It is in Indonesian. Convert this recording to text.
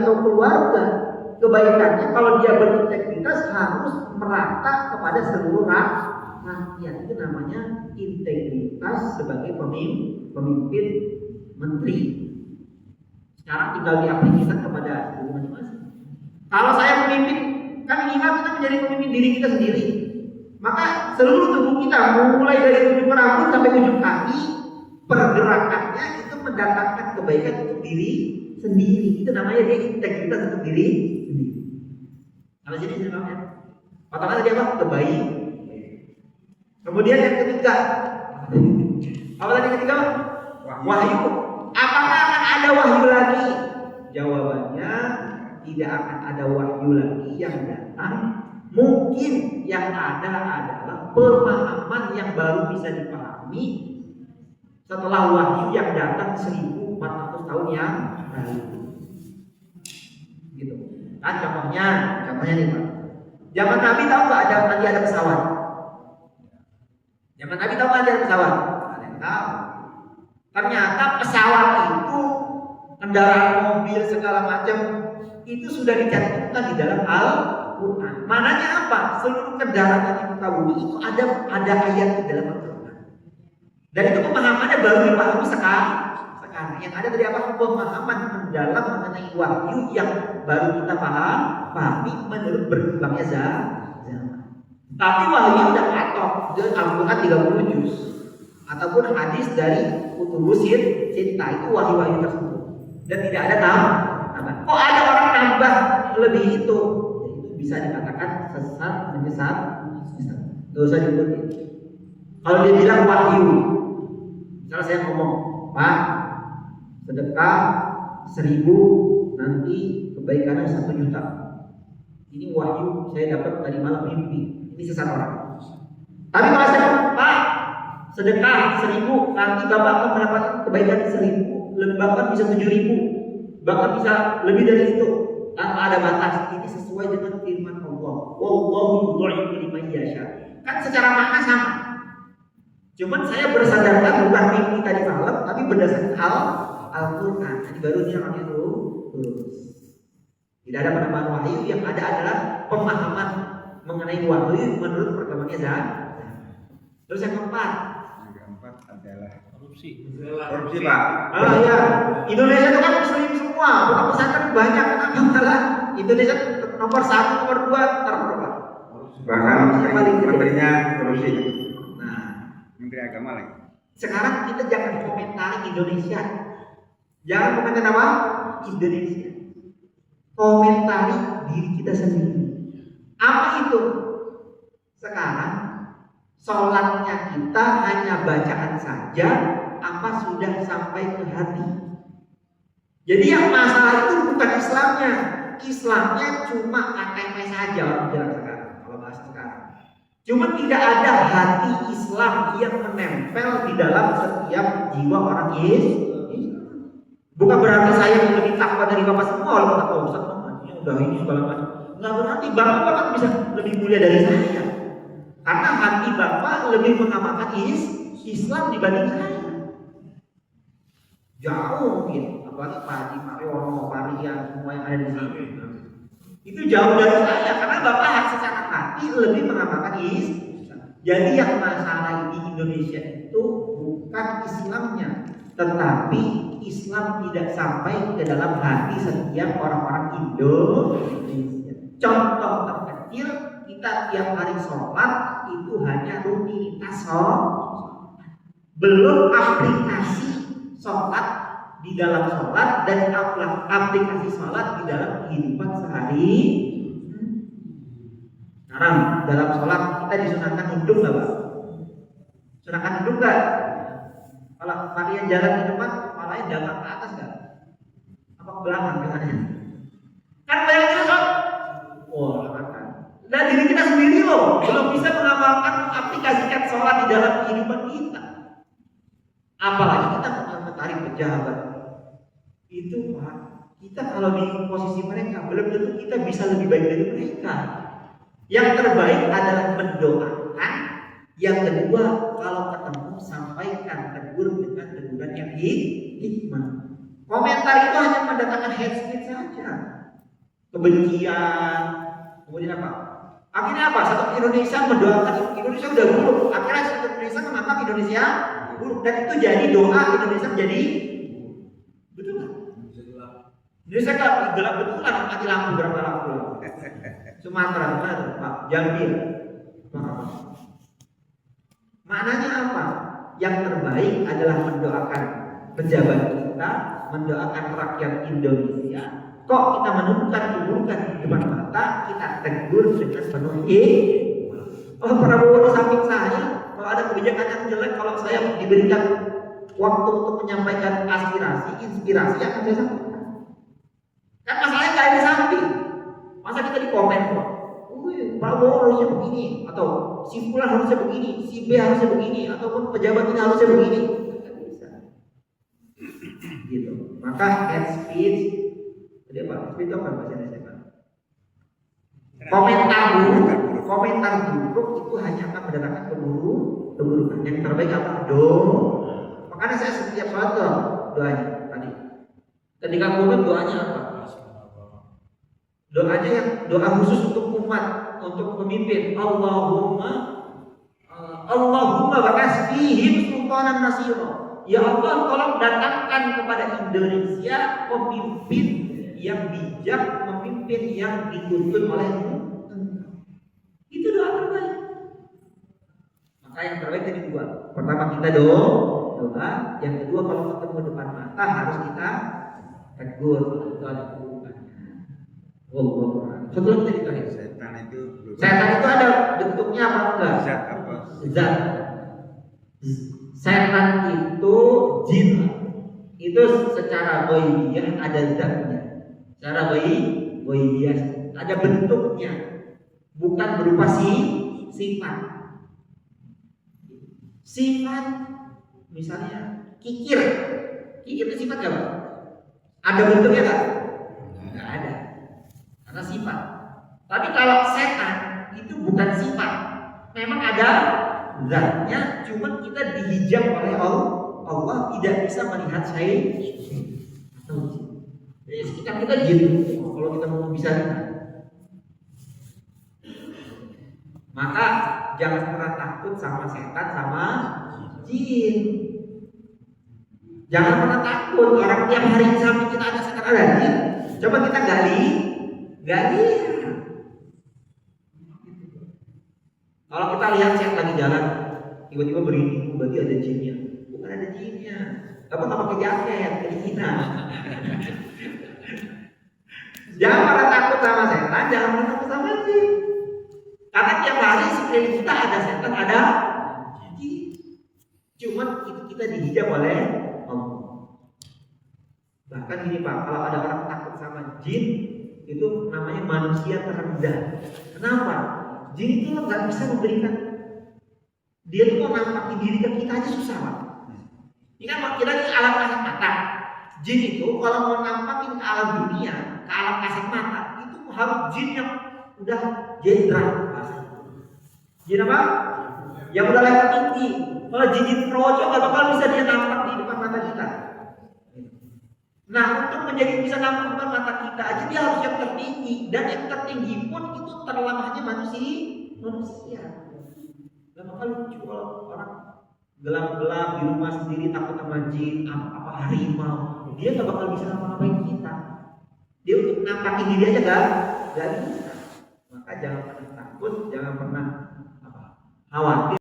atau keluarga, kebaikannya kalau dia berintegritas harus merata kepada seluruh rakyat. Itu namanya integritas sebagai pemimpin menteri. Sekarang tinggal diaplikasikan kepada diri masing-masing. Kalau saya memimpin, kan minimal kita menjadi pemimpin diri kita sendiri. Maka seluruh tubuh kita, mulai dari ujung rambut sampai ujung kaki, pergerakannya itu mendatangkan kebaikan untuk diri sendiri. Itu namanya dia integritas untuk diri sendiri. Kalau sini saya paham ya. Pertama tadi apa? Kebaik. Kemudian yang ketiga, apa tadi ketiga? Wahyu. Apakah akan ada wahyu lagi? Jawabannya tidak akan ada wahyu lagi yang datang. Mungkin yang ada adalah pemahaman yang baru bisa dipahami setelah wahyu yang datang 1400 tahun yang lalu. Gitu. Kan contohnya nih Pak. Zaman Nabi tahu nggak ada pesawat? Zaman Nabi tahu nggak ada pesawat? Ada yang tahu. Ternyata pesawat itu, kendaraan mobil segala macam itu sudah dicantumkan di dalam Al-Quran. Mananya apa? Seluruh kendaraan yang di muka bumi itu ada ayat di dalam Al-Quran. Dan itu pemahamannya baru dipahami sekarang. Yang ada dari apa? Pemahaman mendalam mengenai wahyu yang baru kita pahami menurut berkembangnya zaman. Tapi wahyu udah patok dan Al-Quran 30 juz ataupun hadis dari Kutubus Sittah itu wahyu-wahyu tersebut. Dan tidak ada tambah. Kok ada orang nambah lebih itu? Ya, itu bisa dikatakan menyesat. Gak usah diikuti. Kalau dia bilang wahyu, misalnya saya ngomong, Pak, sedekah 1000 nanti kebaikannya 1 juta. Ini wahyu saya dapat tadi malam mimpi. Ini sesat orang. Tapi kalau saya Pak, sedekah 1000 nanti Bapak akan mendapatkan kebaikan 1000, bahkan bisa 7000, bahkan bisa lebih dari itu tanpa ada batas. Ini sesuai dengan firman Allah. Wallahu yudhi'u liman yasha. Kan secara makna sama. Cuman saya bersadarkan bukan mimpi tadi malam, tapi berdasarkan Al-Quran. Jadi baru dia orangnya lurus. Tidak ada penambahan wahyu, yang ada adalah pemahaman mengenai wahyu menurut perkembangan zaman. Terus yang keempat adalah korupsi Pak. Ya, Indonesia itu kan muslim semua, bukan pesantren banyak. Kenapa malah Indonesia nomor 1, nomor 2 terberapa? Bahkan menterinya korupsi. Nah, Menteri Agama lagi. Sekarang kita jangan komentari Indonesia. Jangan komentari apa? Indonesia. Komentari diri kita sendiri. Apa itu? Sekarang sholatnya kita hanya bacaan saja, apa sudah sampai ke hati? Jadi yang masalah itu bukan Islamnya. Islamnya cuma KTP saja orang bilang sekarang, kalau bahasa sekarang. Cuma tidak ada hati Islam yang menempel di dalam setiap jiwa orang Islam. Bukan berarti saya yang lebih takwa dari Bapak semua, kalau kata Ustaz ini udah ini segala macam. Nggak berarti Bapak bisa lebih mulia dari saya. Karena hati Bapak lebih mengamalkan Islam dibanding saya. Jauh mungkin, apalagi Pak Haji Mariono, Pak Rian, semua yang ada di sini. Itu jauh dari saya, karena Bapak secara hati lebih mengamalkan Islam. Jadi yang masalah di Indonesia itu bukan Islamnya, tetapi Islam tidak sampai ke dalam hati setiap orang-orang Indonesia. Contoh terkecil, kita tiap hari sholat itu hanya rutinitas sholat, belum aplikasi sholat di dalam sholat dan aplikasi sholat di dalam kehidupan sehari. Sekarang dalam sholat kita disunahkan duduk nggak Pak? Sunahkan duduk nggak? Kalau kalian jalan di depan, kepalanya datang ke atas nggak? Apa ke belakang katanya? Kan banyak kita sholat. Wah, kan. Nah diri kita sendiri loh belum bisa mengamalkan aplikasikan sholat di dalam kehidupan kita. Apalagi kita mengomentari pejabat. Itu Pak, kita kalau di posisi mereka belum tentu kita bisa lebih baik dari mereka. Yang terbaik adalah mendoakan. Yang kedua, kalau ketemu sampaikan tegur dengan teguran yang hikmah. Komentar itu hanya mendatangkan hate speech saja, kebencian, kemudian apa? Akhirnya apa? Satu Indonesia mendoakan Indonesia udah buruk. Akhirnya satu Indonesia menganggap Indonesia buruk dan itu jadi doa Indonesia menjadi betul nggak? Indonesia gelap betulan, mati lampu berapa lampu? Sumatera, Pak Jambi. Maknanya apa? Yang terbaik adalah mendoakan pejabat kita, mendoakan rakyat Indonesia. Kok kita menemukan keburukan di depan mata, kita tegur dengan penuh oh Prabowo di samping saya, kalau ada kebijakan yang jelek, kalau saya diberikan waktu untuk menyampaikan aspirasi, inspirasi yang akan saya sampaikan. Kan masalahnya nggak di samping, masa kita di komen kok. Prabowo harusnya begini, atau si Fulan harusnya begini, si B harusnya begini, ataupun pejabat ini harusnya begini. Tidak bisa. Gitu. Maka hate speech, jadi apa? Speech itu apa bahasa Indonesia? Komentar buruk itu hanya akan mendatangkan keburukan. Yang terbaik apa? Makanya saya setiap saat doanya tadi. Ketika komen doanya apa? Doanya yang doa khusus untuk umat, untuk pemimpin. Allahumma ba'ats fihim sultanan nasira. Ya Allah, tolong datangkan kepada Indonesia pemimpin yang bijak, pemimpin yang dituntun oleh-Mu. Itu doa terbaik. Maka yang terbaik tadi dua. Pertama kita doa, yang kedua kalau ketemu depan mata harus kita tegur. Itu ada keburukannya. Satu lagi tadi terakhir. Setan itu ada bentuknya apa enggak? Zat. Setan itu jin. Itu secara ghaibiyah ada zatnya. Secara ghaibiyah ada bentuknya. Bukan berupa sifat. Sifat misalnya kikir. Kikir itu sifat apa? Ada bentuknya enggak? Enggak ada. Karena sifat. Tapi kalau setan itu bukan sifat. Memang ada zatnya, cuma kita dihijab oleh Allah tidak bisa melihat syai atau jin. Jadi sekitar kita jin. Kalau kita mau bisa lihat. Maka jangan pernah takut sama setan sama jin. Jangan pernah takut orang tiap hari di samping kita ada setan ada jin. Coba kita gali. Kalau kita lihat setan lagi jalan, tiba-tiba berhenti, berarti ada jinnya. Bukan ada jinnya. Kamu nggak pakai jaket, kedinginan. Jangan pernah takut sama setan, jangan pernah takut sama jin. Karena tiap hari sekeliling kita ada setan, ada jin. Cuma kita dihijab oleh Allah. Bahkan gini Pak, kalau ada orang takut sama jin, itu namanya manusia terendah. Kenapa? Jin itu nggak bisa memberikan. Dia tuh mau nampakin diri ke kita aja susah Pak. Ini kan kita di alam kasat mata. Jin itu kalau mau nampakin ke alam dunia, ke alam kasat mata, itu harus jin yang udah jenderal. Jin apa? Yang udah level tinggi. Kalau jin kerocok gak bakal bisa dia nampak di depan mata kita. Nah, untuk menjadi bisa nampak di depan mata kita aja dia harus yang tertinggi, dan yang tertinggi pun itu terlamanya manusia. Gak bakal lucu kalau orang gelap-gelap di rumah sendiri takut sama jin, apa harimau. Dia gak bakal bisa ngapa-ngapain kita. Dia untuk nampakin diri aja gak bisa. Maka jangan pernah takut, jangan pernah khawatir.